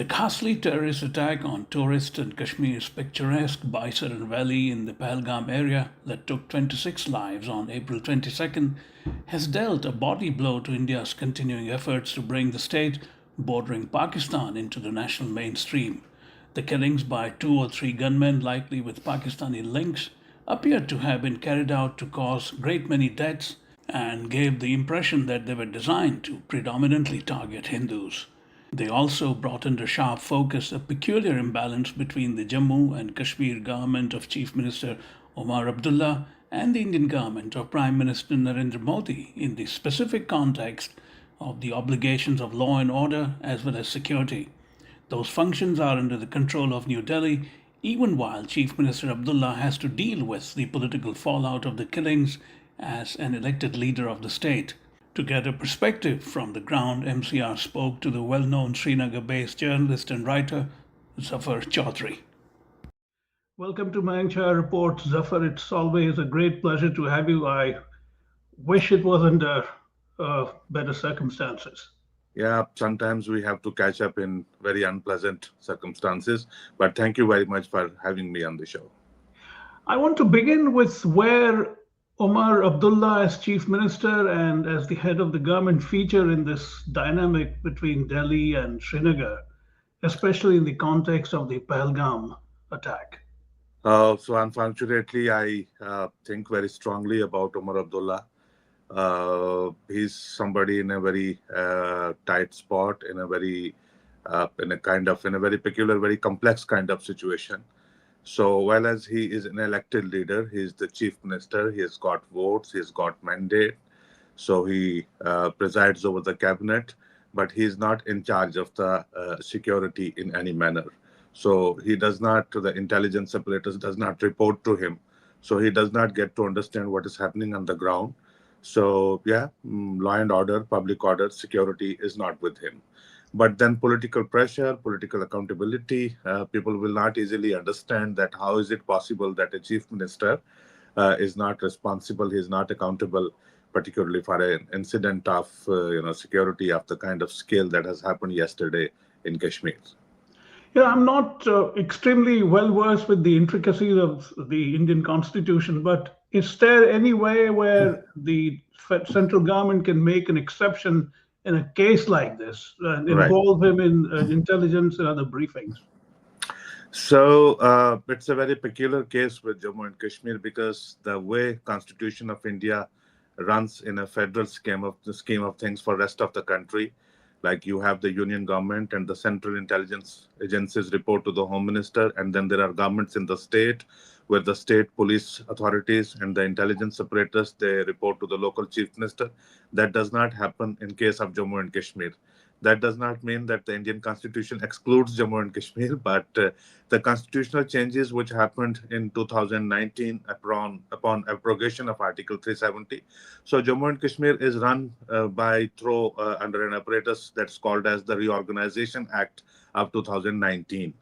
ghastly terrorist attack on tourists in Kashmir's picturesque Baisaran Valley in the Pahalgam area that took 26 lives on April 22nd has dealt a body blow to India's continuing efforts to bring the state bordering Pakistan into the national mainstream. The killings by two or three gunmen, likely with Pakistani links, appeared to have been carried out to cause great many deaths and gave the impression that they were designed to predominantly target Hindus. They also brought into sharp focus a peculiar imbalance between the Jammu and Kashmir government of Chief Minister Omar Abdullah and the Indian government of Prime Minister Narendra Modi in the specific context of the obligations of law and order as well as security. Those functions are under the control of New Delhi, even while Chief Minister Abdullah has to deal with the political fallout of the killings as an elected leader of the state. To get a perspective from the ground, MCR spoke to the well known Srinagar-based journalist and writer Zafar Choudhary. Welcome to Mayank Chhaya Reports, Zafar. It's always a great pleasure to have you. I wish it was under better circumstances. Yeah, sometimes we have to catch up in very unpleasant circumstances, but thank you very much for having me on the show. I want to begin with where Omar Abdullah, as Chief Minister and as the head of the government, feature in this dynamic between Delhi and Srinagar, especially in the context of the Pahalgam attack. So unfortunately, I think very strongly about Omar Abdullah. He's somebody in a very tight spot, in a very in a very peculiar, very complex kind of situation. So while as he is an elected leader, he is the chief minister. He has got votes. He's got mandate. So he presides over the cabinet, but he is not in charge of the security in any manner. So he does not. The intelligence apparatus does not report to him. So he does not get to understand what is happening on the ground. So yeah, law and order, public order, security is not with him. But then political pressure, political accountability, people will not easily understand that how is it possible that a chief minister is not responsible, he is not accountable, particularly for an incident of security of the kind of scale that has happened yesterday in Kashmir. Yeah, I'm not extremely well versed with the intricacies of the Indian Constitution, but is there any way where the central government can make an exception in a case like this and Right. involve him in intelligence and other briefings? So it's a very peculiar case with Jammu and Kashmir because the way Constitution of India runs in a federal scheme of things for rest of the country, like you have the union government and the central intelligence agencies report to the home minister, and then there are governments in the state where the state police authorities and the intelligence apparatus, they report to the local chief minister. That does not happen in case of Jammu and Kashmir. That does not mean that the Indian constitution excludes Jammu and Kashmir, but the constitutional changes which happened in 2019 upon abrogation of Article 370. So Jammu and Kashmir is run through under an apparatus that's called as the Reorganization Act of 2019.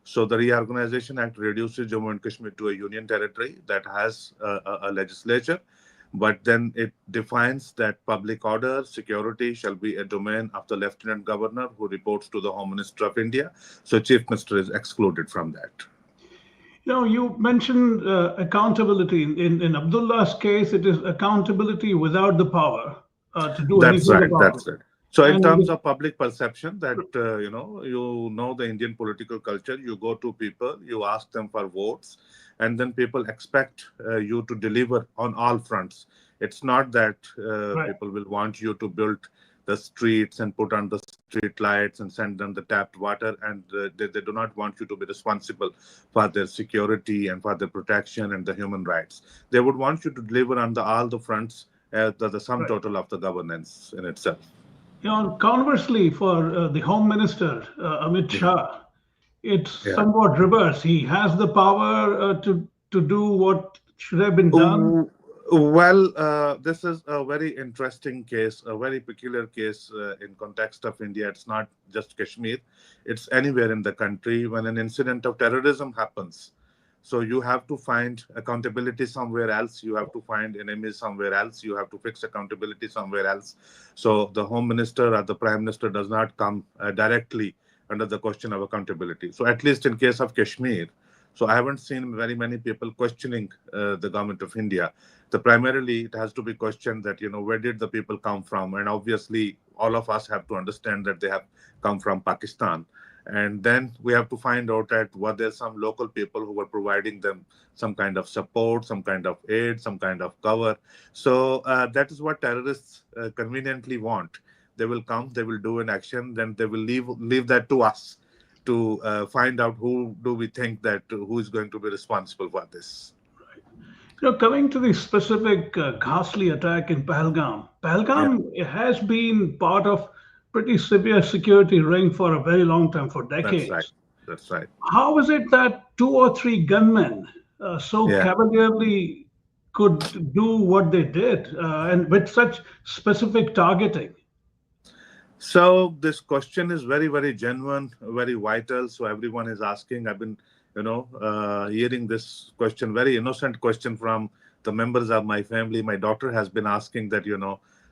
So the Reorganization Act reduces Jammu and Kashmir to a union territory that has a legislature, but then it defines that public order, security shall be a domain of the Lieutenant Governor who reports to the Home Minister of India. So Chief Minister is excluded from that. You mentioned accountability. In Abdullah's case, it is accountability without the power to do That's anything right. about That's it. right. So in And terms of public perception, that the Indian political culture, you go to people, you ask them for votes, and then people expect you to deliver on all fronts. It's not that right. people will want you to build the streets and put on the street lights and send them the tapped water, and they do not want you to be responsible for their security and for their protection and the human rights. They would want you to deliver on all the fronts, the sum Right. total of the governance in itself. Conversely, for the Home Minister, Amit Shah, it's Yeah. somewhat reverse. He has the power to do what should have been done. Well, this is a very interesting case, a very peculiar case in context of India. It's not just Kashmir; it's anywhere in the country when an incident of terrorism happens. So you have to find accountability somewhere else. You have to find enemies somewhere else. You have to fix accountability somewhere else. So the Home Minister or the Prime Minister does not come directly under the question of accountability. So at least in case of Kashmir, so I haven't seen very many people questioning the government of India. The primarily it has to be questioned that where did the people come from, and obviously all of us have to understand that they have come from Pakistan, and then we have to find out that were there some local people who were providing them some kind of support, some kind of aid, some kind of cover. So that is what terrorists conveniently want. They will come, they will do an action, then they will leave that to us to find out who do we think that who is going to be responsible for this. Coming to the specific ghastly attack in Pahalgam, Yeah, Pahalgam has been part of pretty severe security ring for a very long time, for that's right. decades. That's right. How is it that two or three gunmen so Yeah. cavalierly could do what they did and with such specific targeting? So this question is very, very genuine, very vital. So everyone is asking. I've been, hearing this question, very innocent question from the members of my family. My daughter has been asking that,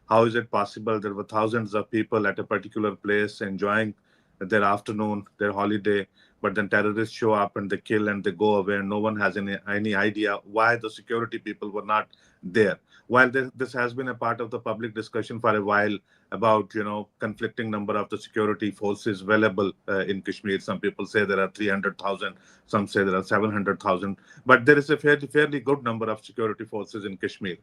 how is it possible there were thousands of people at a particular place enjoying their afternoon, their holiday, but then terrorists show up and they kill and they go away, and no one has any idea why the security people were not there. While this has been a part of the public discussion for a while about conflicting number of the security forces available in Kashmir. Some people say there are 300,000, some say there are 700,000, but there is a fairly good number of security forces in Kashmir.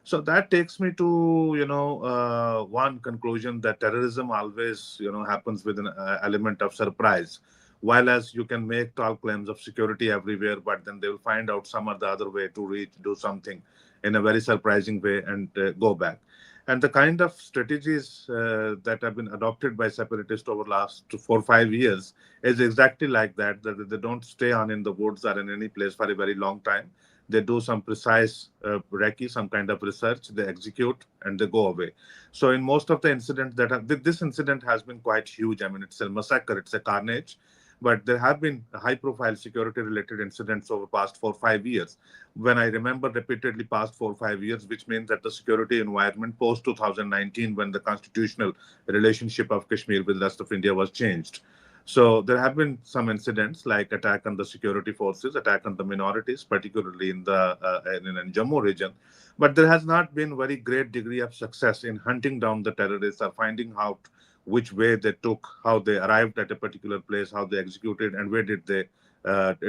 So that takes me to one conclusion, that terrorism always happens with an element of surprise. While as you can make tall claims of security everywhere, but then they will find out some or the other way to reach, do something in a very surprising way and go back. And the kind of strategies that have been adopted by separatists over last 4 or 5 years is exactly like that. That they don't stay on in the woods or in any place for a very long time. They do some precise recce, some kind of research. They execute and they go away. So in most of the incidents this incident has been quite huge. I mean, it's a massacre. It's a carnage. But there have been high-profile security-related incidents over past 4 or 5 years. When I remember repeatedly past 4 or 5 years, which means that the security environment post 2019, when the constitutional relationship of Kashmir with the rest of India was changed. So there have been some incidents like attack on the security forces, attack on the minorities, particularly in the in Jammu region. But there has not been very great degree of success in hunting down the terrorists or finding out which way they took, how they arrived at a particular place, how they executed, and where did they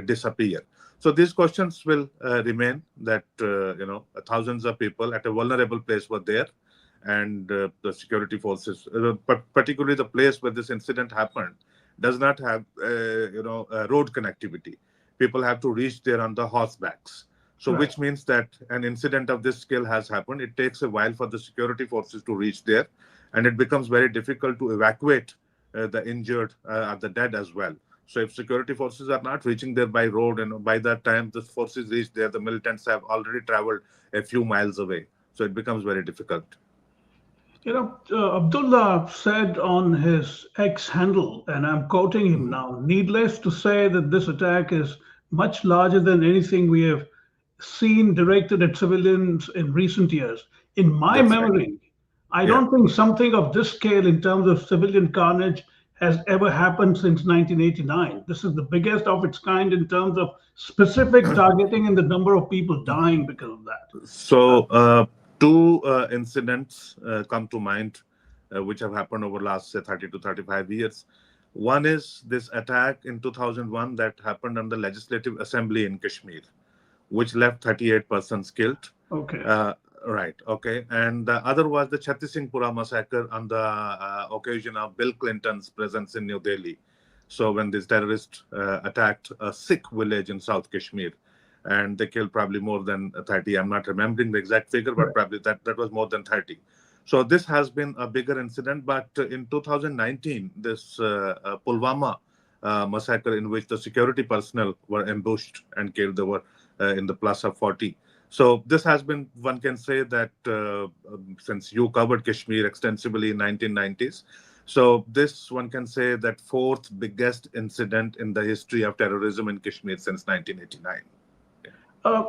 disappear. So these questions will remain. That thousands of people at a vulnerable place were there, and the security forces, but particularly the place where this incident happened, does not have road connectivity. People have to reach there on the horsebacks. So Right. which means that an incident of this scale has happened. It takes a while for the security forces to reach there, and it becomes very difficult to evacuate the injured or the dead as well. So if security forces are not reaching there by road, and by that time the forces reach there, the militants have already traveled a few miles away. So it becomes very difficult. Abdullah said on his X handle, and I'm quoting him Mhm. now, needless to say that this attack is much larger than anything we have seen directed at civilians in recent years. In my That's right. memory, I Yeah. don't think something of this scale in terms of civilian carnage has ever happened since 1989. This is the biggest of its kind in terms of specific targeting and the number of people dying because of that. So, two incidents come to mind, which have happened over last, say, 30 to 35 years. One is this attack in 2001 that happened on the Legislative Assembly in Kashmir, which left 38 persons killed. Okay, Uh, right, okay. And the other was the Chhattisingpura massacre on the occasion of Bill Clinton's presence in New Delhi. So when these terrorists attacked a Sikh village in South Kashmir, and they killed probably more than 30. I'm not remembering the exact figure, but right. probably that was more than 30. So this has been a bigger incident. But in 2019, this Pulwama massacre, in which the security personnel were ambushed and killed, they were in the plus of 40. So this has been, one can say that since you covered Kashmir extensively in 1990s, so this, one can say, that fourth biggest incident in the history of terrorism in Kashmir since 1989.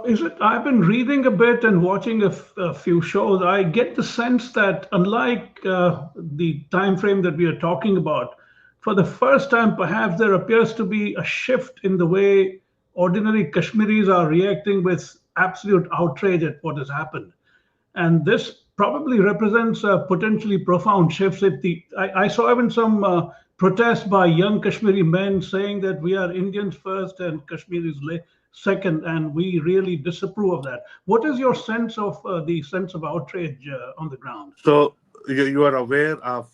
Is it? I've been reading a bit and watching a few shows. I get the sense that unlike the time frame that we are talking about, for the first time, perhaps there appears to be a shift in the way ordinary Kashmiris are reacting with absolute outrage at what has happened. And this probably represents a potentially profound shift. I saw even some protests by young Kashmiri men saying that we are Indians first and second, and we really disapprove of that. What is your sense of the sense of outrage on the ground? So you are aware of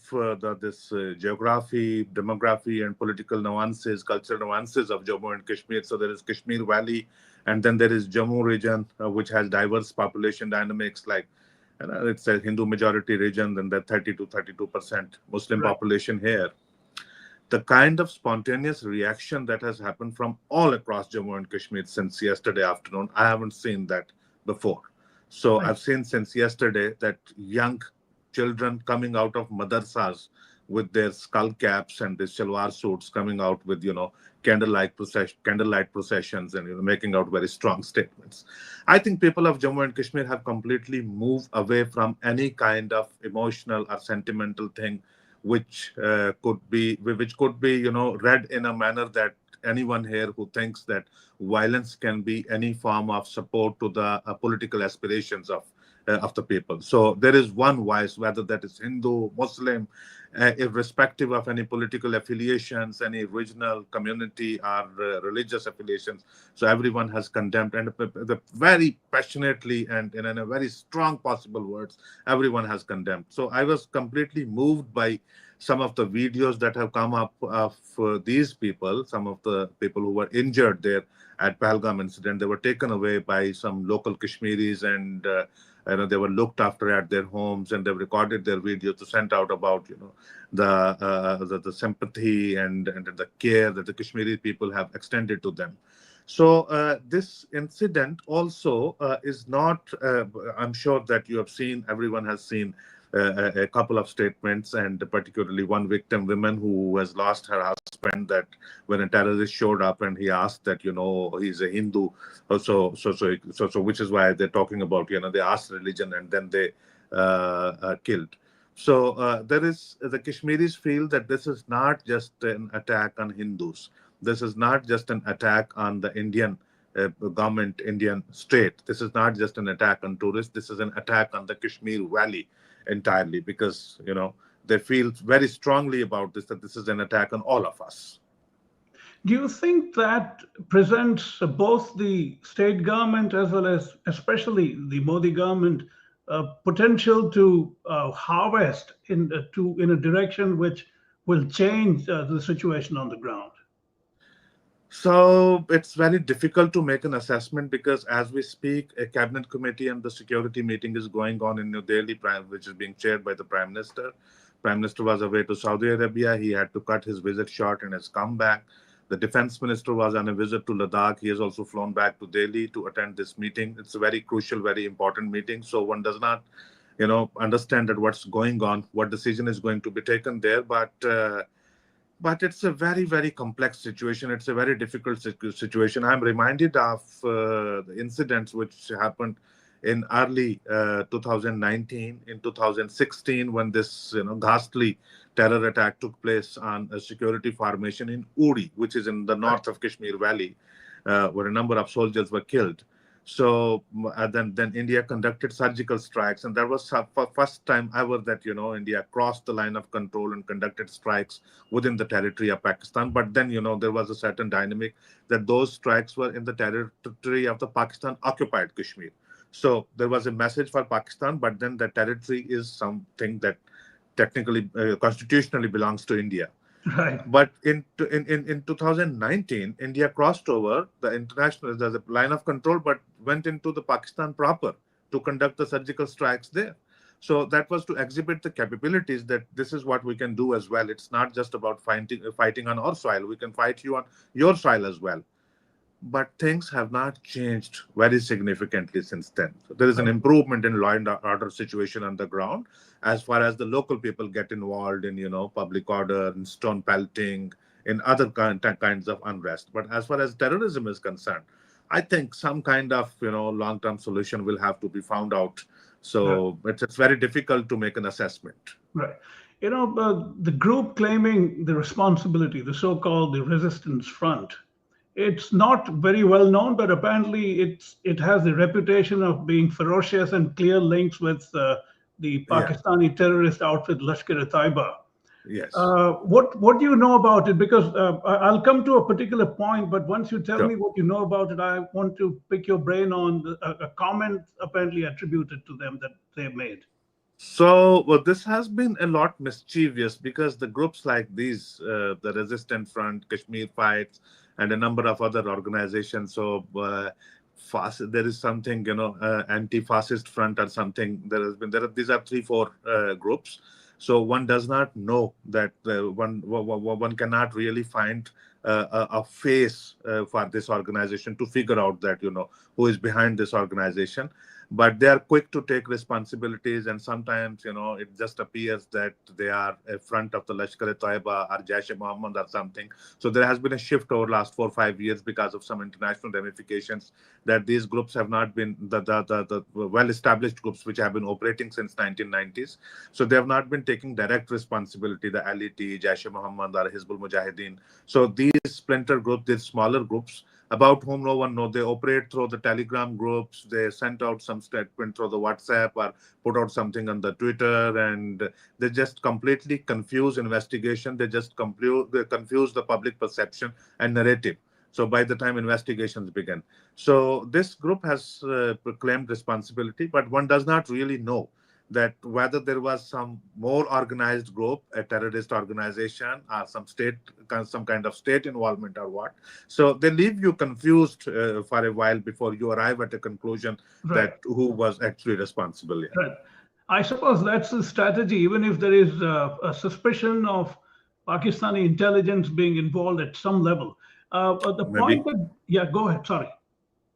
this geography, demography, and political nuances, cultural nuances of Jammu and Kashmir. So there is Kashmir Valley, and then there is Jammu region, which has diverse population dynamics. Like, it's a Hindu majority region, then the 30 to 32% Muslim Right. population here. The kind of spontaneous reaction that has happened from all across Jammu and Kashmir since yesterday afternoon, I haven't seen that before. So Right. I've seen since yesterday that young children coming out of madrasas with their skull caps and their shalwar suits, coming out with candlelight processions, and making out very strong statements. I think people of Jammu and Kashmir have completely moved away from any kind of emotional or sentimental thing which could be read in a manner that anyone here who thinks that violence can be any form of support to the political aspirations of the people. So there is one voice, whether that is Hindu, Muslim, irrespective of any political affiliations, any regional community or religious affiliations. So everyone has condemned, and very passionately and in a very strong possible words, everyone has condemned. So I was completely moved by some of the videos that have come up of these people, some of the people who were injured there at Pahalgam incident. They were taken away by some local Kashmiris, and they were looked after at their homes, and they've recorded their videos to send out about the sympathy and the care that the Kashmiri people have extended to them. So this incident also is not. I'm sure that you have seen. Everyone has seen a couple of statements, and particularly one victim woman who has lost her husband. That when a terrorist showed up and he asked that he's a Hindu, so which is why they're talking about they asked religion and then they killed. So there is the Kashmiris feel that this is not just an attack on Hindus. This is not just an attack on the Indian government, Indian state. This is not just an attack on tourists. This is an attack on the Kashmir Valley entirely, because they feel very strongly about this, that this is an attack on all of us. Do you think that presents both the state government as well as especially the Modi government potential to harvest in a direction which will change the situation on the ground? So it's very difficult to make an assessment, because as we speak, a cabinet committee and the security meeting is going on in New Delhi, which is being chaired by the Prime Minister. Prime Minister was away to Saudi Arabia. He had to cut his visit short and has come back. The defense minister was on a visit to Ladakh. He has also flown back to Delhi to attend this meeting. It's a very crucial, very important meeting. So one does not, understand that what's going on, what decision is going to be taken there. But it's a very, very complex situation. It's a very difficult situation. I'm reminded of the incidents which happened in early 2019, in 2016, when this ghastly terror attack took place on a security formation in Uri, which is in the north of Kashmir Valley, where a number of soldiers were killed. So then India conducted surgical strikes, and that was for first time ever that India crossed the line of control and conducted strikes within the territory of Pakistan. But then there was a certain dynamic that those strikes were in the territory of the Pakistan occupied Kashmir. So there was a message for Pakistan, but then the territory is something that technically, constitutionally belongs to India. Right. But in 2019, India crossed over the line of control, but went into the Pakistan proper to conduct the surgical strikes there. So that was to exhibit the capabilities that this is what we can do as well. It's not just about fighting on our soil. We can fight you on your soil as well. But things have not changed very significantly since then. So there is an Right. improvement in law and order situation on the ground, as far as the local people get involved in, public order and stone pelting, in other kinds of unrest. But as far as terrorism is concerned, I think some kind of, long-term solution will have to be found out. Right. So it's very difficult to make an assessment. Right. The group claiming the responsibility, the so-called the Resistance Front, it's not very well known, but apparently it has the reputation of being ferocious and clear links with the Yeah. Pakistani terrorist outfit Lashkar-e-Taiba. Yes. What do you know about it? Because I'll come to a particular point, but once you tell Sure. me what you know about it, I want to pick your brain on a comment apparently attributed to them that they made. So well, this has been a lot mischievous because the groups like these, the Resistant Front, Kashmir Fights, and a number of other organizations. So there is something, anti-fascist front or something. There has been these are three, four groups. So one does not know that one cannot really find a face for this organization to figure out that who is behind this organization, but they are quick to take responsibilities, and sometimes it just appears that they are a front of the Lashkar-e-Taiba or Jaish-e-Mohammed or something. So there has been a shift over last 4 or 5 years because of some international ramifications, that these groups have not been the well established groups which have been operating since 1990s. So they have not been taking direct responsibility, the LET, Jaish-e-Mohammed or Hizbul Mujahideen. So these splinter groups, these smaller groups about whom no one knows. They operate through the Telegram groups. They sent out some statement through the WhatsApp or put out something on the Twitter, and they just completely confuse investigation. They confuse the public perception and narrative. So by the time investigations begin, so this group has claimed responsibility, but one does not really know that whether there was some more organized group, a terrorist organization, or some kind of state involvement or what. So they leave you confused for a while before you arrive at a conclusion Right. that who was actually responsible. Yeah, Right. I suppose that's the strategy, even if there is a suspicion of Pakistani intelligence being involved at some level. But the point maybe. that, yeah, go ahead. Sorry.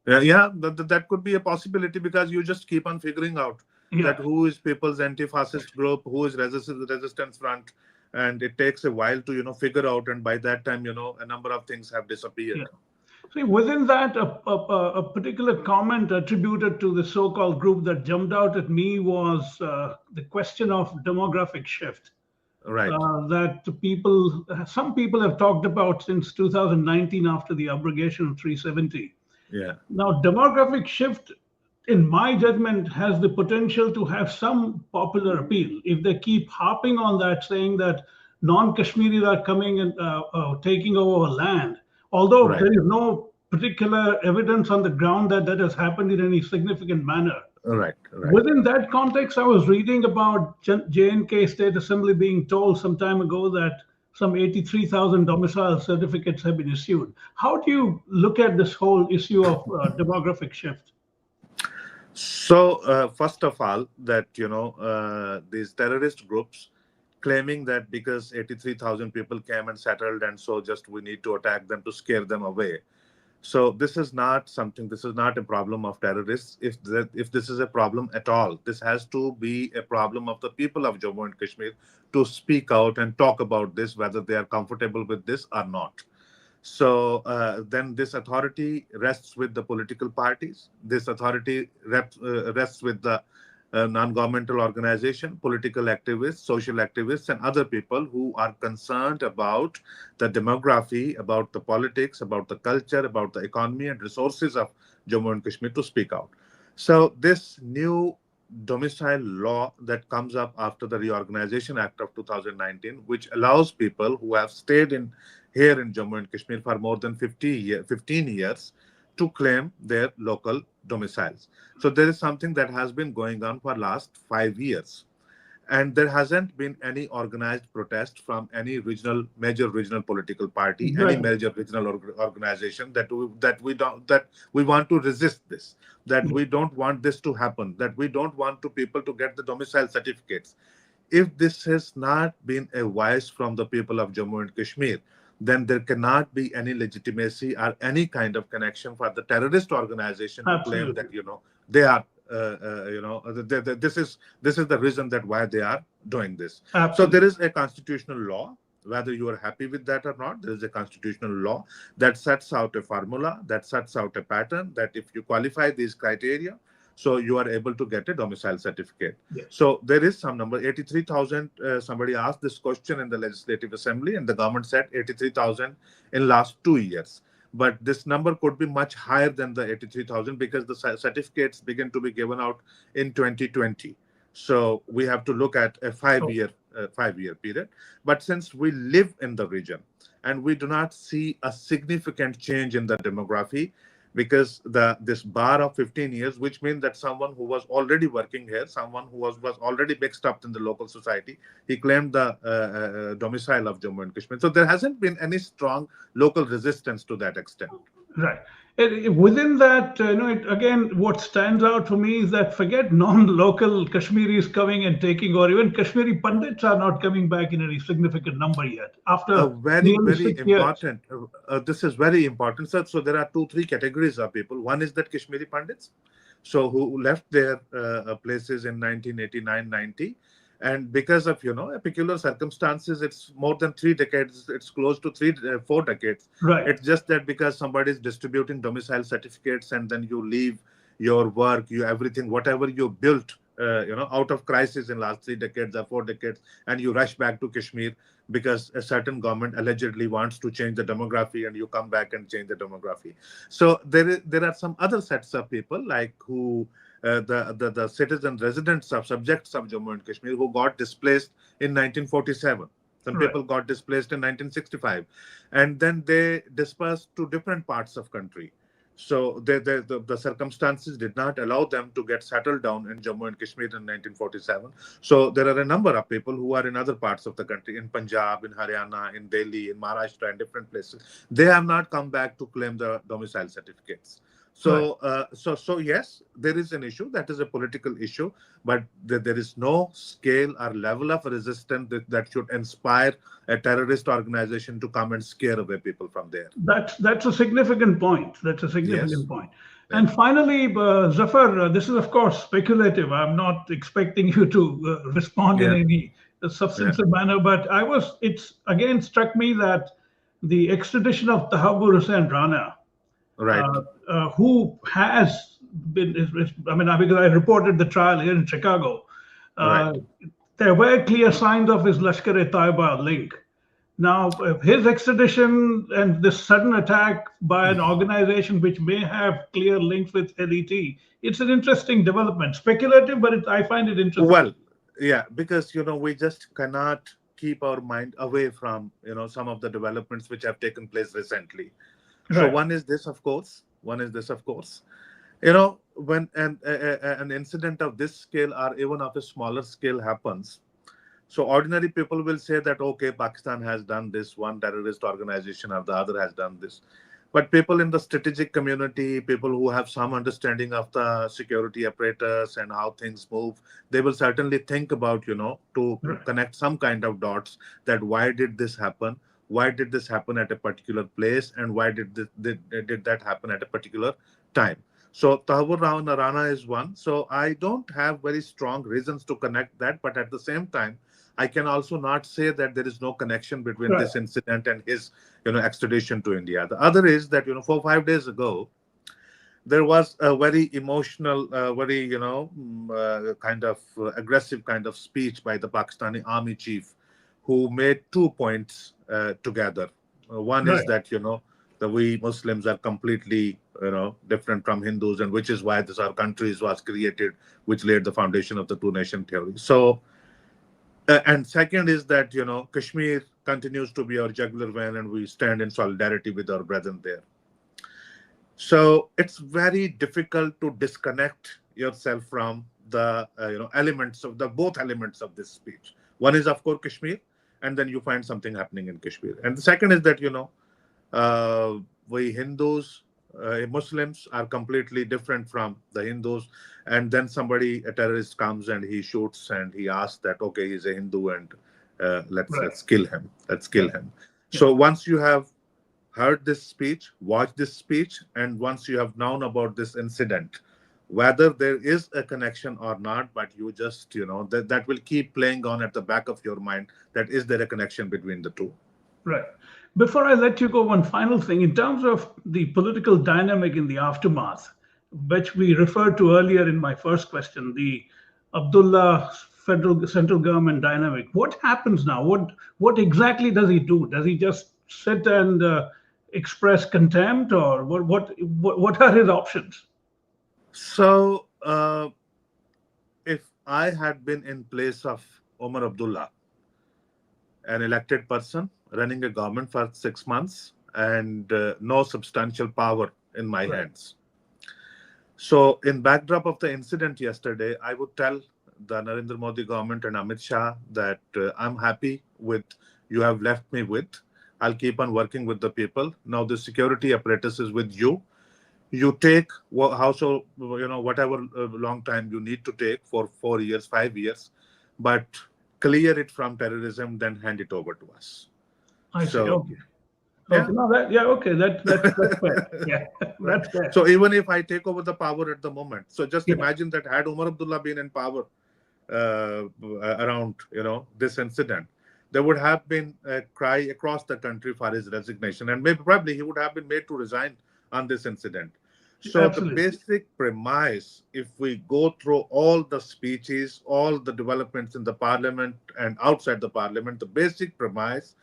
Yeah, that could be a possibility because you just keep on figuring out that Yeah, who is people's anti-fascist group, who is resistance front, and it takes a while to figure out. And by that time, a number of things have yeah. disappeared. See, within that, a particular comment attributed to the so-called group that jumped out at me was the question of demographic shift. Right. That some people have talked about since 2019 after the abrogation of 370. Yeah. Now, demographic shift, in my judgment, has the potential to have some popular appeal if they keep harping on that, saying that non-Kashmiris are coming and taking over land, although Right. there is no particular evidence on the ground that that has happened in any significant manner. Right. Right. Within that context, I was reading about J&K State Assembly being told some time ago that some 83,000 domicile certificates have been issued. How do you look at this whole issue of demographic shift? So, first of all, that these terrorist groups claiming that because 83,000 people came and settled, and so just we need to attack them to scare them away. So this is not something. This is not a problem of terrorists. If this is a problem at all, this has to be a problem of the people of Jammu and Kashmir to speak out and talk about this, whether they are comfortable with this or not. So then this authority rests with the political parties. This authority rests with the non-governmental organization, political activists, social activists, and other people who are concerned about the demography, about the politics, about the culture, about the economy and resources of Jammu and Kashmir to speak out. So this new domicile law that comes up after the Reorganization Act of 2019, which allows people who have stayed in here in Jammu and Kashmir for more than 15 years to claim their local domiciles. So there is something that has been going on for last 5 years, and there hasn't been any organized protest from any major regional political party, any Exactly. major regional organization that we want to resist this, that we don't want this to happen, that we don't want to people to get the domicile certificates. If this has not been a voice from the people of Jammu and Kashmir, then there cannot be any legitimacy or any kind of connection for the terrorist organization to claim Absolutely. that they are this is the reason that why they are doing this. So there Absolutely. is a constitutional law. Whether you are happy with that or not, there is a constitutional law that sets out a formula, that sets out a pattern, that if you qualify these criteria, So you are able to get a domicile certificate. Yes. So there is some number, 83,000. Somebody asked this question in the Legislative Assembly, and the government said 83,000 in last 2 years. But this number could be much higher than the 83,000 because the certificates begin to be given out in 2020. So we have to look at a Oh, 5-year period. But since we live in the region and we do not see a significant change in the demography, because the this bar of 15 years, which means that someone who was already working here, someone who was already mixed up in the local society, he claimed the domicile of Jammu and Kashmir. So there hasn't been any strong local resistance to that extent. right. Within that, again, what stands out for me is that forget non-local Kashmiris coming and taking, or even Kashmiri Pandits are not coming back in any significant number yet A after very, nearly very 6 years. important. This is very important, sir. So there are two, three categories of people. One is that Kashmiri Pandits, so who left their places in 1989, 90, and because of peculiar circumstances, it's more than 3 decades. It's close to 4 decades. Right. It's just that because somebody is distributing domicile certificates, and then you leave your work, you everything, whatever you built, out of crisis in last 3 decades or 4 decades, and you rush back to Kashmir because a certain government allegedly wants to change the demography, and you come back and change the demography. So there are some other sets of people like who the citizen residents of subjects of Jammu and Kashmir who got displaced in 1947. Some Right. people got displaced in 1965, and then they dispersed to different parts of country. So the circumstances did not allow them to get settled down in Jammu and Kashmir in 1947. So there are a number of people who are in other parts of the country, in Punjab, in Haryana, in Delhi, in Maharashtra, and different places. They have not come back to claim the domicile certificates. Right. So yes, there is an issue that is a political issue, but there is no scale or level of resistance that should inspire a terrorist organization to come and scare away people from there. That's a significant point. That's a significant Yes. point. Yeah. And finally, Zafar, this is of course speculative. I'm not expecting you to respond in Yeah. any Yeah. substantive manner, but it's again struck me that the extradition of Tahabur Hussain Rana, Right. who has been, I mean, because I reported the trial here in Chicago, uh, Right. there were clear signs of his Lashkar-e-Taiba link. Now, his extradition and this sudden attack by an organization which may have clear links with LET, it's an interesting development. Speculative, but I find it interesting. Well, yeah, because we just cannot keep our mind away from some of the developments which have taken place recently. So Right, one is this, of course. When an incident of this scale or even of a smaller scale happens, so ordinary people will say that, okay, Pakistan has done this, one terrorist organization or the other has done this. But people in the strategic community, people who have some understanding of the security apparatus and how things move, they will certainly think about, to right, connect some kind of dots, that why did this happen? Why did this happen at a particular place? And why did that happen at a particular time? So Tahawur Rana is one. So I don't have very strong reasons to connect that. But at the same time, I can also not say that there is no connection between right, this incident and his, extradition to India. The other is that, 4 5 days ago, there was a very emotional, very, kind of aggressive kind of speech by the Pakistani army chief, who made 2 points together. One is right, that, the we Muslims are completely, different from Hindus, and which is why this our countries was created, which laid the foundation of the two nation theory. So and second is that Kashmir continues to be our jugular vein, and we stand in solidarity with our brethren there. So it's very difficult to disconnect yourself from the elements of the both elements of this speech. One is of course Kashmir, and then you find something happening in Kashmir, and the second is that uh, we Hindus, Muslims are completely different from the Hindus. And then somebody, a terrorist, comes and he shoots and he asks that, okay, he's a Hindu, and right. let's kill him. Let's Yeah, kill him. yeah, So once you have heard this speech, watched this speech, and once you have known about this incident, whether there is a connection or not, but you just, that will keep playing on at the back of your mind, that is there a connection between the two? right. Before I let you go, one final thing in terms of the political dynamic in the aftermath. which we referred to earlier in my first question, the Abdullah federal central government dynamic. What happens now? What exactly does he do? Does he just sit and express contempt, or what are his options? So, if I had been in place of Omar Abdullah, an elected person running a government for 6 months and no substantial power in my Right. hands. So, in backdrop of the incident yesterday, I would tell the Narendra Modi government and Amit Shah that I'm happy with you have left me with. I'll keep on working with the people. Now the security apparatus is with you. You take whatever long time you need to take for 4 years, 5 years, but clear it from terrorism, then hand it over to us. I see. So Okay. yeah. Okay. No, that yeah. Okay. That's fair. Yeah, that's fair. So even if I take over the power at the moment, so just Yeah. imagine that had Umar Abdullah been in power around this incident, there would have been a cry across the country for his resignation, and maybe probably he would have been made to resign on this incident. So the Absolutely. basic premise, if we go through all the speeches, all the developments in the parliament and outside the parliament, the basic premise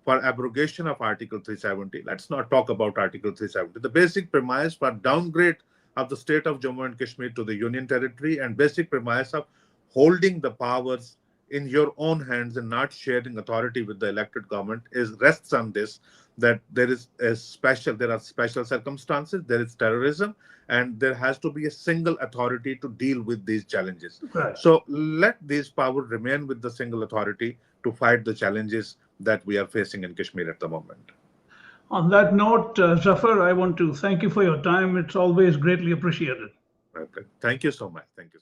for abrogation of Article 370, let's not talk about Article 370, the basic premise for downgrade of the state of Jammu and Kashmir to the Union Territory, and basic premise of holding the powers in your own hands and not sharing authority with the elected government is rests on this, that there are special circumstances, there is terrorism, and there has to be a single authority to deal with these challenges. Right. So let these powers remain with the single authority to fight the challenges that we are facing in Kashmir at the moment. On that note, Zafar, I want to thank you for your time. It's always greatly appreciated. Okay. Thank you so much. Thank you.